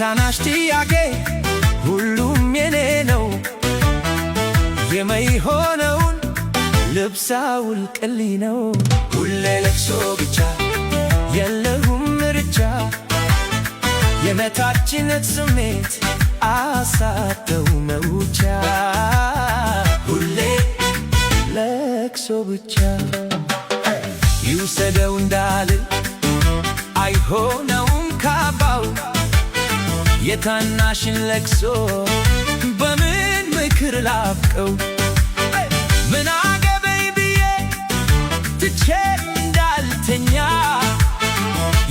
የታናሽ ጥያቄ ሁሉም የኔ ነው። የማይሆነውን ልብስ አውልቅልኝ ነው። ሁሌ ለቅሶ ብቻ የለሁም ምርጫ። የመታችነት ስሜት አሳተው መውጫ። ሁሌ ለቅሶ ብቻ ይውሰደው እንዳልል አይሆነውም ካባው። የታናሽን ለቅሶ በምን ምክር ላብቀው? ምን አገበኝ ብዬ ትቼ እንዳልተኛ።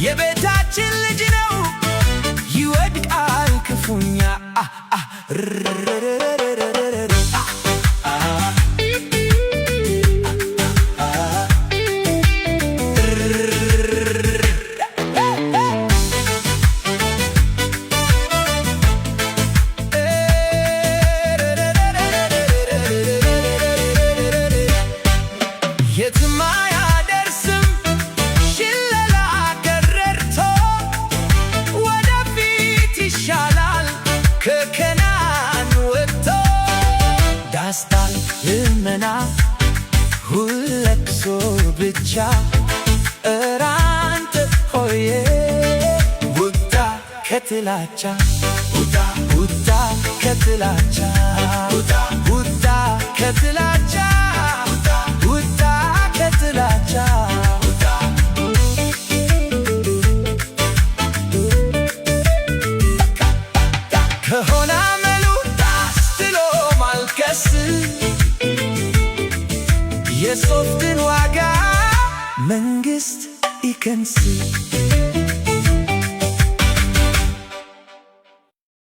የቤታችን ልጅ ነው ይወድቃል ክፉኛ። የትም አያደርስም ሽለላ ገረርቶ። ወደፊት ይሻላል ከከናን ወጥቶ። ዳስታል ልመና ሁለቅሶ ብቻ። እረ አንተ ሆዬ ውጣ ከጥላቻ፣ ውጣ ከጥላቻ፣ ውጣ ከጥላቻ፣ ውጣ ከጥላቻ። ከሆነ አመሉ ጥሎ ማልቀስ የሶፍትን ዋጋ መንግሥት ይከንስ።